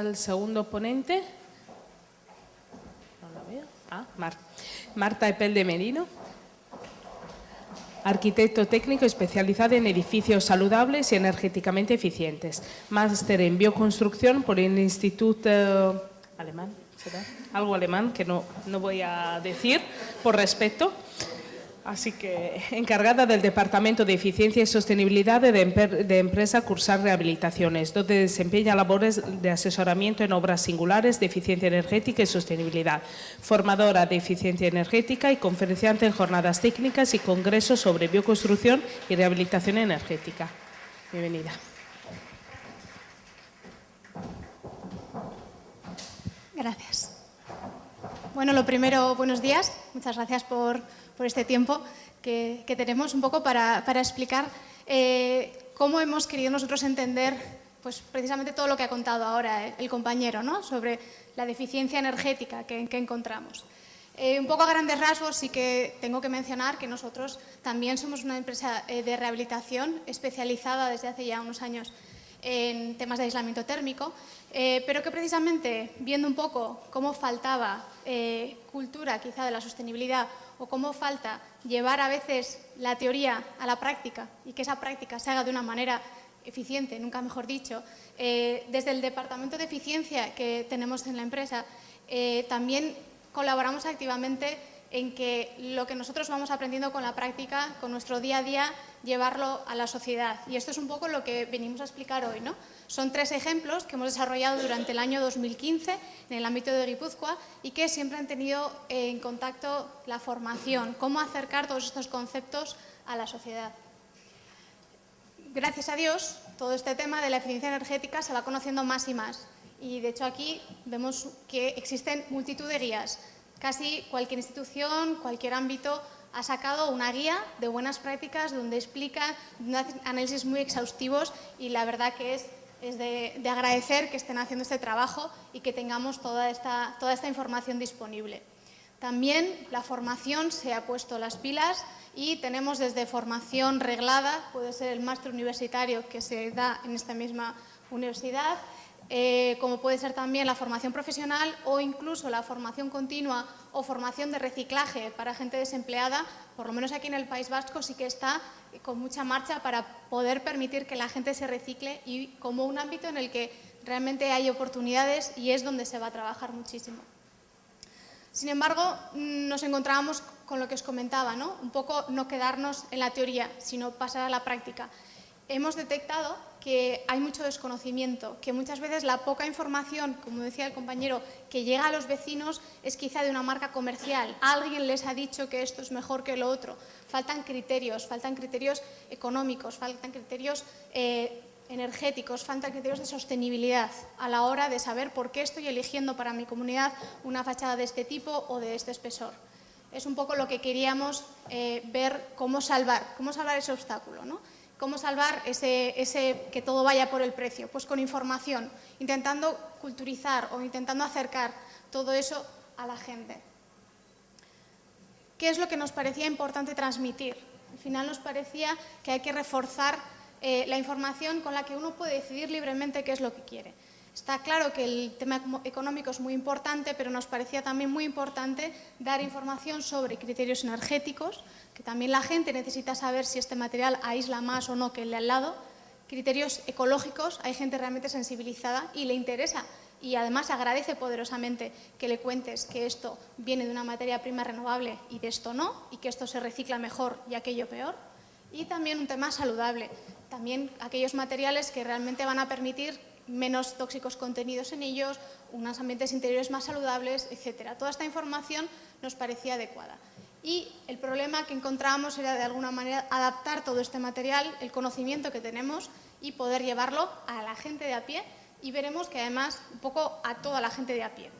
al segundo ponente. No la veo. Marta Epel de Merino. Arquitecto técnico especializado en edificios saludables y energéticamente eficientes. Máster en bioconstrucción por el Instituto alemán, ¿será? Algo alemán que no voy a decir por respeto. Así que encargada del Departamento de Eficiencia y Sostenibilidad de empresa Cursar Rehabilitaciones, donde desempeña labores de asesoramiento en obras singulares de eficiencia energética y sostenibilidad, formadora de eficiencia energética y conferenciante en jornadas técnicas y congresos sobre bioconstrucción y rehabilitación energética. Bienvenida. Gracias. Bueno, lo primero, buenos días. Muchas gracias por este tiempo que tenemos un poco para explicar cómo hemos querido nosotros entender pues, precisamente todo lo que ha contado ahora el compañero, ¿no? Sobre la deficiencia energética que encontramos. Un poco a grandes rasgos sí que tengo que mencionar que nosotros también somos una empresa de rehabilitación especializada desde hace ya unos años en temas de aislamiento térmico, pero que precisamente viendo un poco cómo faltaba cultura quizá de la sostenibilidad o cómo falta llevar a veces la teoría a la práctica y que esa práctica se haga de una manera eficiente, nunca mejor dicho, desde el departamento de eficiencia que tenemos en la empresa también colaboramos activamente en que lo que nosotros vamos aprendiendo con la práctica, con nuestro día a día, llevarlo a la sociedad. Y esto es un poco lo que venimos a explicar hoy, ¿no? Son 3 ejemplos que hemos desarrollado durante el año 2015 en el ámbito de Guipúzcoa y que siempre han tenido en contacto la formación, cómo acercar todos estos conceptos a la sociedad. Gracias a Dios, todo este tema de la eficiencia energética se va conociendo más y más. Y de hecho aquí vemos que existen multitud de guías. Casi cualquier institución, cualquier ámbito ha sacado una guía de buenas prácticas donde explica análisis muy exhaustivos y la verdad que es de agradecer que estén haciendo este trabajo y que tengamos toda esta información disponible. También la formación se ha puesto las pilas y tenemos desde formación reglada, puede ser el máster universitario que se da en esta misma universidad, como puede ser también la formación profesional o incluso la formación continua o formación de reciclaje para gente desempleada, por lo menos aquí en el País Vasco sí que está con mucha marcha para poder permitir que la gente se recicle y como un ámbito en el que realmente hay oportunidades y es donde se va a trabajar muchísimo. Sin embargo, nos encontrábamos con lo que os comentaba, ¿no? Un poco no quedarnos en la teoría, sino pasar a la práctica. Hemos detectado que hay mucho desconocimiento, que muchas veces la poca información, como decía el compañero, que llega a los vecinos es quizá de una marca comercial. Alguien les ha dicho que esto es mejor que lo otro. Faltan criterios económicos, faltan criterios energéticos, faltan criterios de sostenibilidad a la hora de saber por qué estoy eligiendo para mi comunidad una fachada de este tipo o de este espesor. Es un poco lo que queríamos ver cómo salvar ese obstáculo, ¿no? ¿Cómo salvar ese que todo vaya por el precio? Pues con información, intentando culturizar o intentando acercar todo eso a la gente. ¿Qué es lo que nos parecía importante transmitir? Al final nos parecía que hay que reforzar la información con la que uno puede decidir libremente qué es lo que quiere. Está claro que el tema económico es muy importante, pero nos parecía también muy importante dar información sobre criterios energéticos, que también la gente necesita saber si este material aísla más o no que el de al lado. Criterios ecológicos, hay gente realmente sensibilizada y le interesa y además agradece poderosamente que le cuentes que esto viene de una materia prima renovable y de esto no, y que esto se recicla mejor y aquello peor. Y también un tema saludable, también aquellos materiales que realmente van a permitir menos tóxicos contenidos en ellos, unos ambientes interiores más saludables, etc. Toda esta información nos parecía adecuada. Y el problema que encontrábamos era de alguna manera adaptar todo este material, el conocimiento que tenemos y poder llevarlo a la gente de a pie y veremos que además un poco a toda la gente de a pie.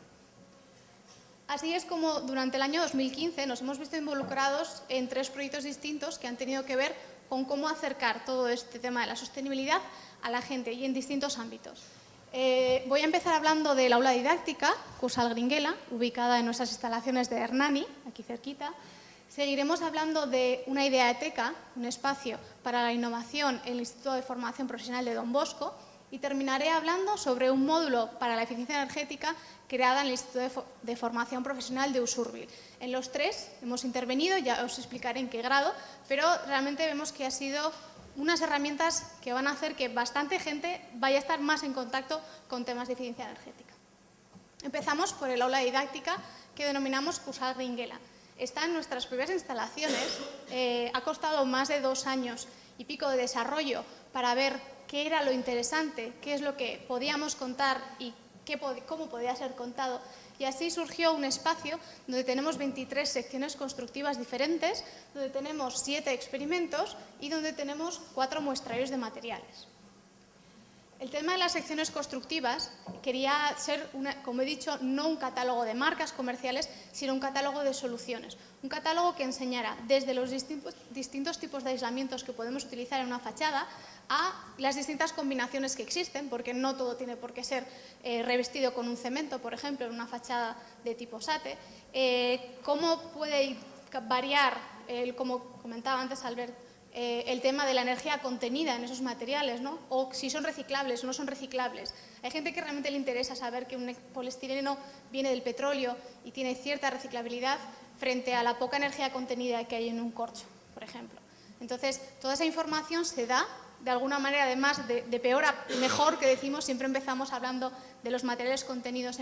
Así es como durante el año 2015 nos hemos visto involucrados en 3 proyectos distintos que han tenido que ver con cómo acercar todo este tema de la sostenibilidad a la gente y en distintos ámbitos. Voy a empezar hablando del aula didáctica, Cursal Gringuela, ubicada en nuestras instalaciones de Hernani, aquí cerquita. Seguiremos hablando de una ideateca, un espacio para la innovación en el Instituto de Formación Profesional de Don Bosco, Y terminaré hablando sobre un módulo para la eficiencia energética creada en el Instituto de Formación Profesional de Usurbil. En los 3 hemos intervenido, ya os explicaré en qué grado, pero realmente vemos que ha sido unas herramientas que van a hacer que bastante gente vaya a estar más en contacto con temas de eficiencia energética. Empezamos por el aula didáctica que denominamos Cursal Ringuela. Está en nuestras propias instalaciones, ha costado más de 2 años y pico de desarrollo para ver qué era lo interesante, qué es lo que podíamos contar y cómo podía ser contado. Y así surgió un espacio donde tenemos 23 secciones constructivas diferentes, donde tenemos 7 experimentos y donde tenemos 4 muestrarios de materiales. El tema de las secciones constructivas quería ser, como he dicho, no un catálogo de marcas comerciales, sino un catálogo de soluciones. Un catálogo que enseñara desde los distintos tipos de aislamientos que podemos utilizar en una fachada a las distintas combinaciones que existen, porque no todo tiene por qué ser revestido con un cemento, por ejemplo, en una fachada de tipo SATE. Cómo puede variar, como comentaba antes Albert, el tema de la energía contenida en esos materiales, ¿no? O si son reciclables o no son reciclables. Hay gente que realmente le interesa saber que un poliestireno viene del petróleo y tiene cierta reciclabilidad frente a la poca energía contenida que hay en un corcho, por ejemplo. Entonces, toda esa información se da de alguna manera, además de peor a mejor, que decimos, siempre empezamos hablando de los materiales contenidos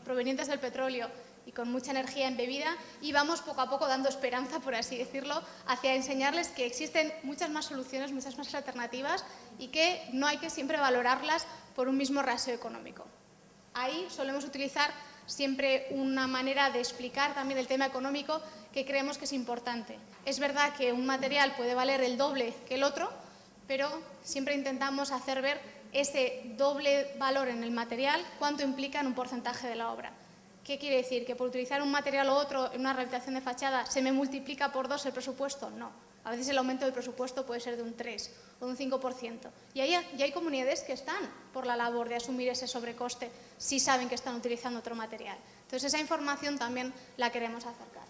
provenientes del petróleo y con mucha energía embebida, y vamos poco a poco dando esperanza, por así decirlo, hacia enseñarles que existen muchas más soluciones, muchas más alternativas y que no hay que siempre valorarlas por un mismo rasero económico. Ahí solemos utilizar siempre una manera de explicar también el tema económico que creemos que es importante. Es verdad que un material puede valer el doble que el otro, pero siempre intentamos hacer ver ese doble valor en el material, cuánto implica en un porcentaje de la obra. ¿Qué quiere decir? ¿Que por utilizar un material u otro en una rehabilitación de fachada se me multiplica por 2 el presupuesto? No. A veces el aumento del presupuesto puede ser de un 3 o de un 5%. Y ahí ya hay comunidades que están por la labor de asumir ese sobrecoste si saben que están utilizando otro material. Entonces, esa información también la queremos acercar.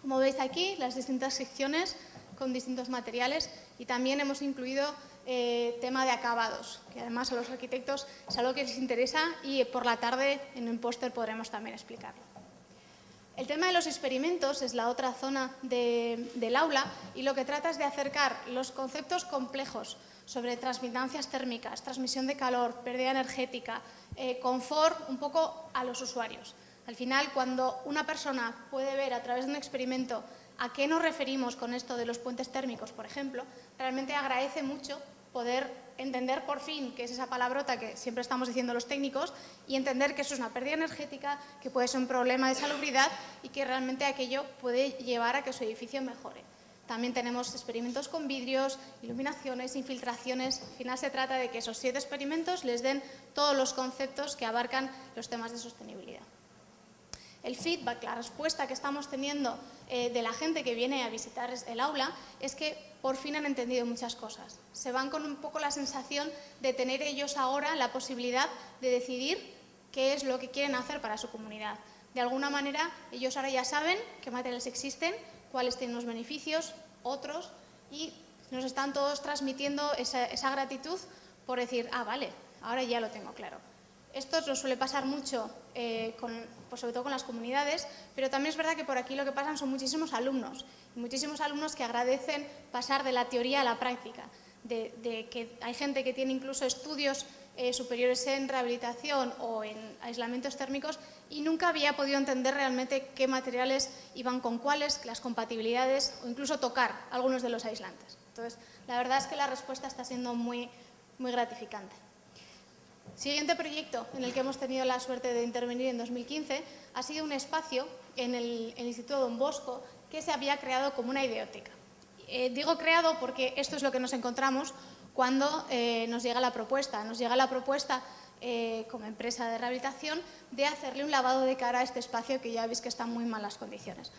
Como veis aquí, las distintas secciones con distintos materiales, y también hemos incluido tema de acabados, que además a los arquitectos es algo que les interesa y por la tarde en un póster podremos también explicarlo. El tema de los experimentos es la otra zona del aula, y lo que trata es de acercar los conceptos complejos sobre transmitancias térmicas, transmisión de calor, pérdida energética, confort, un poco a los usuarios. Al final, cuando una persona puede ver a través de un experimento a qué nos referimos con esto de los puentes térmicos, por ejemplo, realmente agradece mucho poder entender por fin qué es esa palabrota que siempre estamos diciendo los técnicos y entender que eso es una pérdida energética, que puede ser un problema de salubridad y que realmente aquello puede llevar a que su edificio mejore. También tenemos experimentos con vidrios, iluminaciones, infiltraciones. Al final se trata de que esos 7 experimentos les den todos los conceptos que abarcan los temas de sostenibilidad. El feedback, la respuesta que estamos teniendo de la gente que viene a visitar el aula es que por fin han entendido muchas cosas. Se van con un poco la sensación de tener ellos ahora la posibilidad de decidir qué es lo que quieren hacer para su comunidad. De alguna manera, ellos ahora ya saben qué materiales existen, cuáles tienen los beneficios, otros, y nos están todos transmitiendo esa gratitud por decir, ah, vale, ahora ya lo tengo claro. Esto nos suele pasar mucho, sobre todo con las comunidades, pero también es verdad que por aquí lo que pasan son muchísimos alumnos que agradecen pasar de la teoría a la práctica, de que hay gente que tiene incluso estudios superiores en rehabilitación o en aislamientos térmicos y nunca había podido entender realmente qué materiales iban con cuáles, las compatibilidades o incluso tocar algunos de los aislantes. Entonces, la verdad es que la respuesta está siendo muy, muy gratificante. Siguiente proyecto en el que hemos tenido la suerte de intervenir en 2015 ha sido un espacio en el Instituto Don Bosco que se había creado como una ideoteca. Digo creado porque esto es lo que nos encontramos cuando nos llega la propuesta. Nos llega la propuesta como empresa de rehabilitación de hacerle un lavado de cara a este espacio que ya veis que está en muy malas condiciones.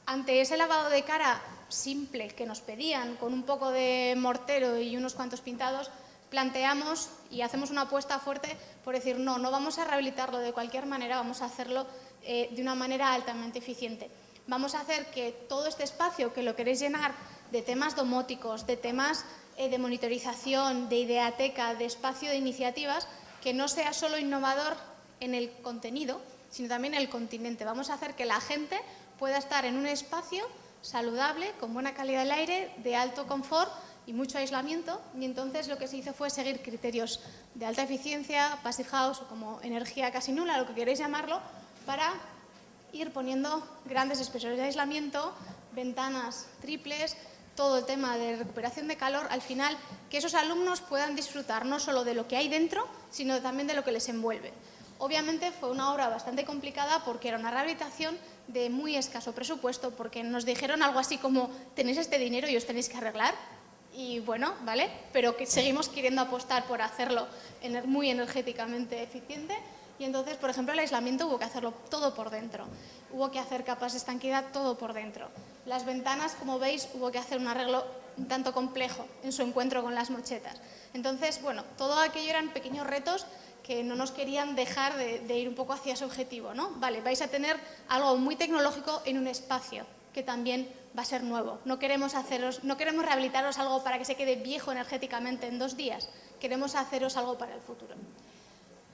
Ante ese lavado de cara simple que nos pedían, con un poco de mortero y unos cuantos pintados, planteamos y hacemos una apuesta fuerte por decir no vamos a rehabilitarlo de cualquier manera, vamos a hacerlo de una manera altamente eficiente. Vamos a hacer que todo este espacio que lo queréis llenar de temas domóticos, de temas de monitorización, de ideateca, de espacio de iniciativas, que no sea solo innovador en el contenido, sino también en el continente. Vamos a hacer que la gente pueda estar en un espacio saludable, con buena calidad del aire, de alto confort y mucho aislamiento, y entonces lo que se hizo fue seguir criterios de alta eficiencia, passive house o como energía casi nula, lo que queréis llamarlo, para ir poniendo grandes espesores de aislamiento, ventanas triples, todo el tema de recuperación de calor, al final que esos alumnos puedan disfrutar no solo de lo que hay dentro, sino también de lo que les envuelve. Obviamente fue una obra bastante complicada porque era una rehabilitación de muy escaso presupuesto, porque nos dijeron algo así como tenéis este dinero y os tenéis que arreglar. Y bueno, ¿vale? Pero que seguimos queriendo apostar por hacerlo muy energéticamente eficiente. Y entonces, por ejemplo, el aislamiento hubo que hacerlo todo por dentro. Hubo que hacer capas de estanqueidad todo por dentro. Las ventanas, como veis, hubo que hacer un arreglo un tanto complejo en su encuentro con las mochetas. Entonces, bueno, todo aquello eran pequeños retos que no nos querían dejar de ir un poco hacia ese objetivo, ¿no? Vale, vais a tener algo muy tecnológico en un espacio que también va a ser nuevo. No queremos rehabilitaros algo para que se quede viejo energéticamente en 2 días. Queremos haceros algo para el futuro.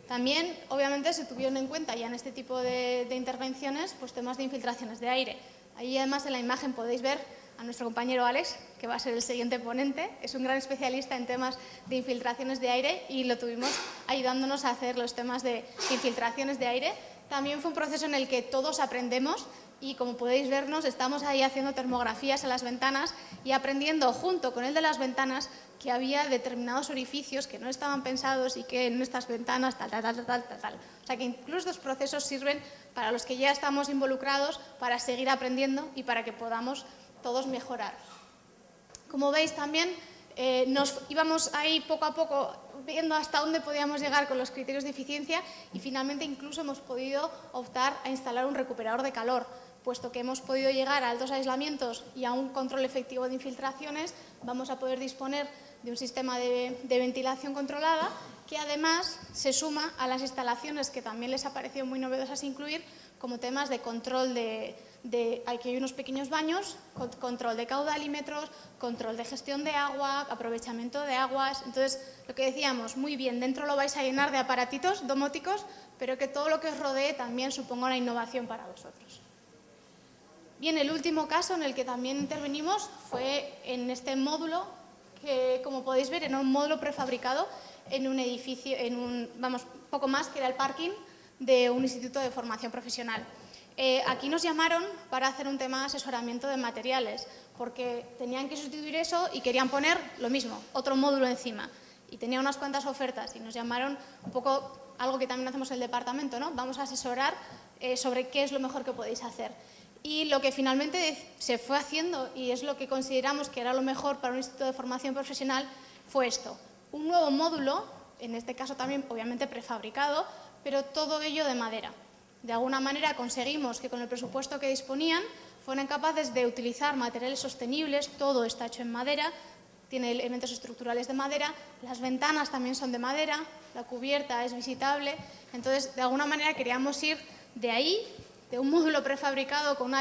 También, obviamente, se tuvieron en cuenta ya en este tipo de intervenciones pues temas de infiltraciones de aire. Ahí, además, en la imagen podéis ver a nuestro compañero Alex, que va a ser el siguiente ponente. Es un gran especialista en temas de infiltraciones de aire y lo tuvimos ayudándonos a hacer los temas de infiltraciones de aire. También fue un proceso en el que todos aprendemos y, como podéis vernos, estamos ahí haciendo termografías a las ventanas y aprendiendo junto con el de las ventanas que había determinados orificios que no estaban pensados y que en estas ventanas tal. O sea que incluso estos procesos sirven para los que ya estamos involucrados para seguir aprendiendo y para que podamos todos mejorar. Como veis también nos íbamos ahí poco a poco viendo hasta dónde podíamos llegar con los criterios de eficiencia y finalmente incluso hemos podido optar a instalar un recuperador de calor. Puesto que hemos podido llegar a altos aislamientos y a un control efectivo de infiltraciones, vamos a poder disponer de un sistema de ventilación controlada que además se suma a las instalaciones que también les ha parecido muy novedosas incluir, como temas de control aquí hay unos pequeños baños, control de caudalímetros, control de gestión de agua, aprovechamiento de aguas. Entonces, lo que decíamos, muy bien, dentro lo vais a llenar de aparatitos domóticos, pero que todo lo que os rodee también suponga una innovación para vosotros. Bien, el último caso en el que también intervenimos fue en este módulo, que como podéis ver era un módulo prefabricado en un edificio, poco más que era el parking de un instituto de formación profesional. Aquí nos llamaron para hacer un tema de asesoramiento de materiales, porque tenían que sustituir eso y querían poner lo mismo, otro módulo encima. Y tenía unas cuantas ofertas y nos llamaron un poco, algo que también hacemos en el departamento, ¿no? Vamos a asesorar sobre qué es lo mejor que podéis hacer. Y lo que finalmente se fue haciendo, y es lo que consideramos que era lo mejor para un instituto de formación profesional, fue esto. Un nuevo módulo, en este caso también obviamente prefabricado, pero todo ello de madera. De alguna manera conseguimos que con el presupuesto que disponían fueran capaces de utilizar materiales sostenibles, todo está hecho en madera, tiene elementos estructurales de madera, las ventanas también son de madera, la cubierta es visitable, entonces de alguna manera queríamos ir de ahí, de un módulo prefabricado con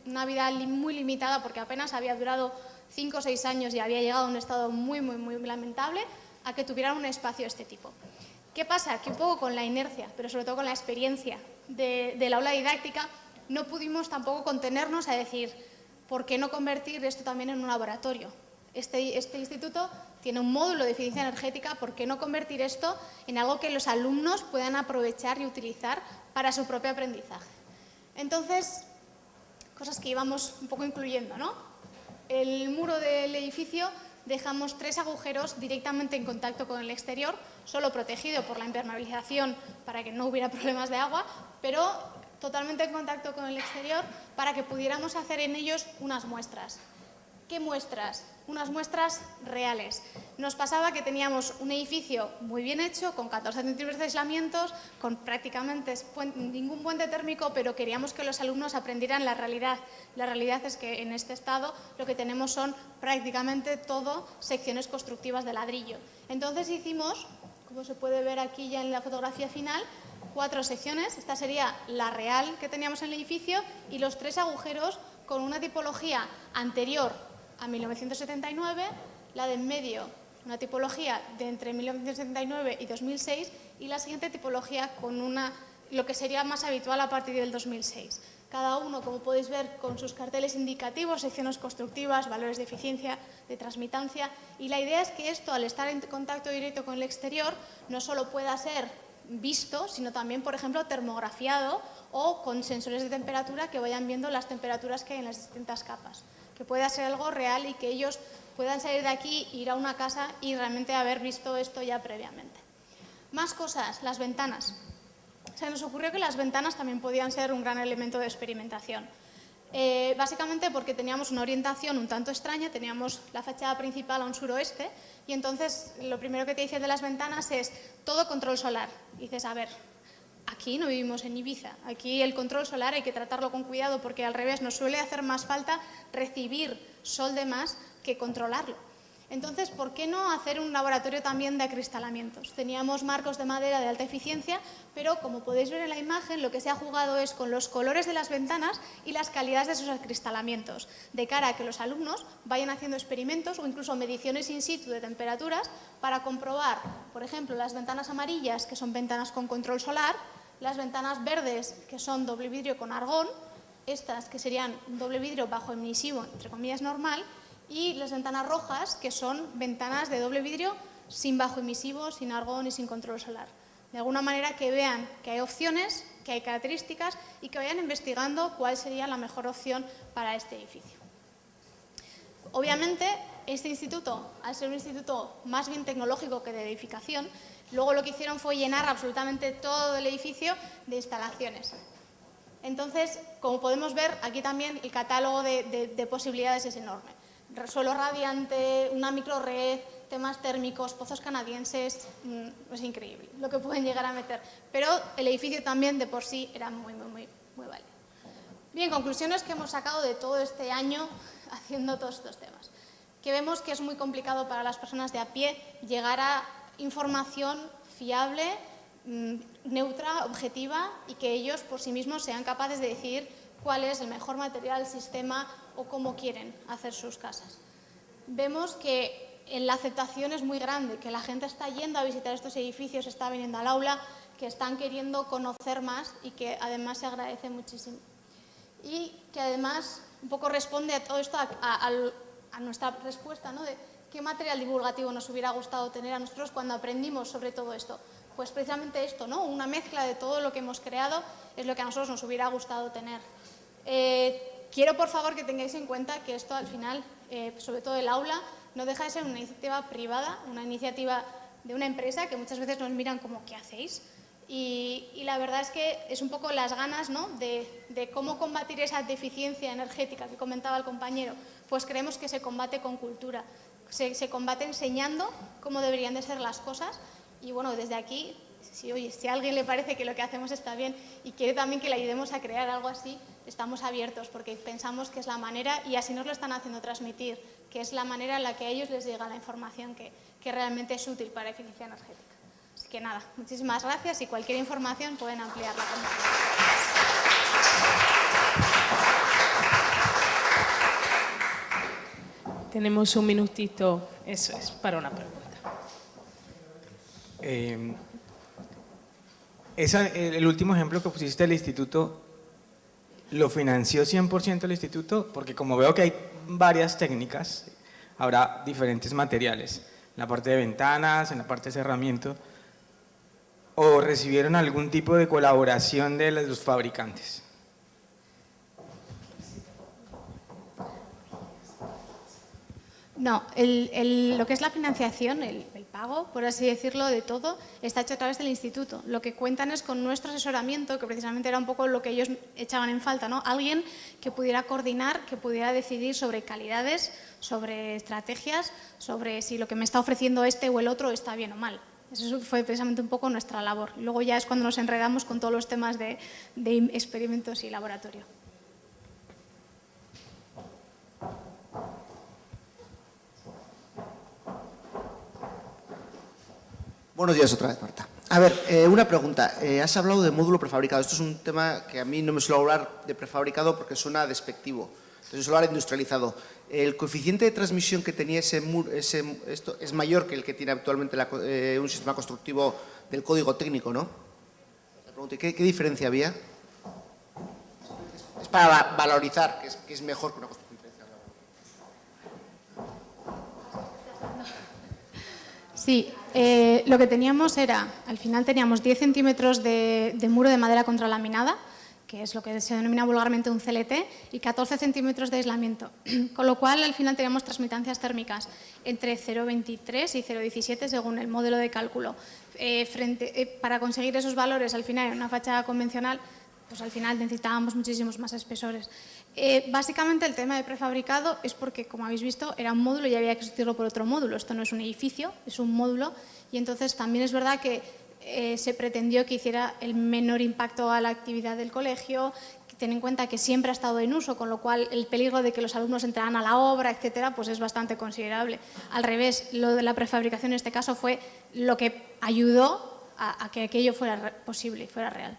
una vida muy limitada porque apenas había durado 5 o 6 años y había llegado a un estado muy lamentable, a que tuvieran un espacio de este tipo. ¿Qué pasa? Que un poco con la inercia, pero sobre todo con la experiencia de la aula didáctica, no pudimos tampoco contenernos a decir ¿por qué no convertir esto también en un laboratorio? Este instituto tiene un módulo de eficiencia energética, ¿por qué no convertir esto en algo que los alumnos puedan aprovechar y utilizar para su propio aprendizaje? Entonces, cosas que íbamos un poco incluyendo, ¿no? El muro del edificio dejamos 3 agujeros directamente en contacto con el exterior, solo protegido por la impermeabilización para que no hubiera problemas de agua, pero totalmente en contacto con el exterior para que pudiéramos hacer en ellos unas muestras. ¿Qué muestras? Unas muestras reales. Nos pasaba que teníamos un edificio muy bien hecho, con 14 centímetros de aislamientos, con prácticamente ningún puente térmico, pero queríamos que los alumnos aprendieran la realidad. La realidad es que en este estado lo que tenemos son prácticamente todo secciones constructivas de ladrillo. Entonces hicimos, como se puede ver aquí ya en la fotografía final, 4 secciones. Esta sería la real que teníamos en el edificio y los 3 agujeros con una tipología anterior a 1979, la de en medio una tipología de entre 1979 y 2006 y la siguiente tipología con lo que sería más habitual a partir del 2006. Cada uno, como podéis ver, con sus carteles indicativos, secciones constructivas, valores de eficiencia, de transmitancia. Y la idea es que esto, al estar en contacto directo con el exterior, no solo pueda ser visto, sino también, por ejemplo, termografiado o con sensores de temperatura que vayan viendo las temperaturas que hay en las distintas capas. Que pueda ser algo real y que ellos puedan salir de aquí, ir a una casa y realmente haber visto esto ya previamente. Más cosas, las ventanas. Se nos ocurrió que las ventanas también podían ser un gran elemento de experimentación. Básicamente porque teníamos una orientación un tanto extraña, teníamos la fachada principal a un suroeste y entonces lo primero que te dicen de las ventanas es todo control solar. Y dices, a ver, aquí no vivimos en Ibiza, aquí el control solar hay que tratarlo con cuidado porque al revés nos suele hacer más falta recibir sol de más que controlarlo. Entonces, ¿por qué no hacer un laboratorio también de acristalamientos? Teníamos marcos de madera de alta eficiencia, pero como podéis ver en la imagen, lo que se ha jugado es con los colores de las ventanas y las calidades de esos acristalamientos, de cara a que los alumnos vayan haciendo experimentos o incluso mediciones in situ de temperaturas para comprobar, por ejemplo, las ventanas amarillas, que son ventanas con control solar, las ventanas verdes, que son doble vidrio con argón, estas que serían doble vidrio bajo emisivo, entre comillas normal, y las ventanas rojas, que son ventanas de doble vidrio sin bajo emisivo, sin argón y sin control solar. De alguna manera que vean que hay opciones, que hay características y que vayan investigando cuál sería la mejor opción para este edificio. Obviamente, este instituto, al ser un instituto más bien tecnológico que de edificación, luego lo que hicieron fue llenar absolutamente todo el edificio de instalaciones. Entonces, como podemos ver, aquí también el catálogo de posibilidades es enorme. Suelo radiante, una microred, temas térmicos, pozos canadienses, es increíble lo que pueden llegar a meter. Pero el edificio también de por sí era muy válido. Bien, conclusiones que hemos sacado de todo este año haciendo todos estos temas. Que vemos que es muy complicado para las personas de a pie llegar a información fiable, neutra, objetiva y que ellos por sí mismos sean capaces de decidir cuál es el mejor material, sistema o cómo quieren hacer sus casas. Vemos que la aceptación es muy grande, que la gente está yendo a visitar estos edificios, está viniendo al aula, que están queriendo conocer más y que además se agradece muchísimo. Y que además un poco responde a todo esto, a nuestra respuesta, ¿no? De qué material divulgativo nos hubiera gustado tener a nosotros cuando aprendimos sobre todo esto. Pues precisamente esto, ¿no? Una mezcla de todo lo que hemos creado es lo que a nosotros nos hubiera gustado tener. Quiero, por favor, que tengáis en cuenta que esto, al final, sobre todo el aula, no deja de ser una iniciativa privada, una iniciativa de una empresa que muchas veces nos miran como, ¿qué hacéis? Y la verdad es que es un poco las ganas, ¿no? de cómo combatir esa deficiencia energética que comentaba el compañero. Pues creemos que se combate con cultura, se combate enseñando cómo deberían de ser las cosas. Y bueno, desde aquí, si a alguien le parece que lo que hacemos está bien y quiere también que le ayudemos a crear algo así, estamos abiertos porque pensamos que es la manera, y así nos lo están haciendo transmitir, que es la manera en la que a ellos les llega la información que realmente es útil para eficiencia energética. Así que nada, muchísimas gracias y cualquier información pueden ampliarla conmigo. Tenemos un minutito, eso es, para una pregunta. El último ejemplo que pusiste del instituto, ¿lo financió 100% el instituto? Porque como veo que hay varias técnicas, habrá diferentes materiales, en la parte de ventanas, en la parte de cerramiento, ¿o recibieron algún tipo de colaboración de los fabricantes? No, lo que es la financiación, el pago, por así decirlo, de todo, está hecho a través del instituto. Lo que cuentan es con nuestro asesoramiento, que precisamente era un poco lo que ellos echaban en falta, ¿no? Alguien que pudiera coordinar, que pudiera decidir sobre calidades, sobre estrategias, sobre si lo que me está ofreciendo este o el otro está bien o mal. Eso fue precisamente un poco nuestra labor. Luego ya es cuando nos enredamos con todos los temas de experimentos y laboratorio. Buenos días otra vez, Marta. A ver, una pregunta. Has hablado de módulo prefabricado. Esto es un tema que a mí no me suele hablar de prefabricado porque suena despectivo. entonces solar industrializado. ¿El coeficiente de transmisión que tenía esto es mayor que el que tiene actualmente un sistema constructivo del código técnico, no? Me pregunto, ¿qué diferencia había? Es para valorizar que es mejor que una construcción diferencial. Sí, lo que teníamos era, al final teníamos 10 centímetros de muro de madera contralaminada, que es lo que se denomina vulgarmente un CLT, y 14 centímetros de aislamiento. Con lo cual, al final teníamos transmitancias térmicas entre 0,23 y 0,17 según el modelo de cálculo. Para conseguir esos valores, al final, en una fachada convencional, pues al final necesitábamos muchísimos más espesores. Básicamente el tema de prefabricado es porque, como habéis visto, era un módulo y había que sustituirlo por otro módulo. Esto no es un edificio, es un módulo, y entonces también es verdad que se pretendió que hiciera el menor impacto a la actividad del colegio, que ten en cuenta que siempre ha estado en uso, con lo cual el peligro de que los alumnos entraran a la obra, etcétera, pues es bastante considerable. Al revés, lo de la prefabricación en este caso fue lo que ayudó a que aquello fuera posible y fuera real.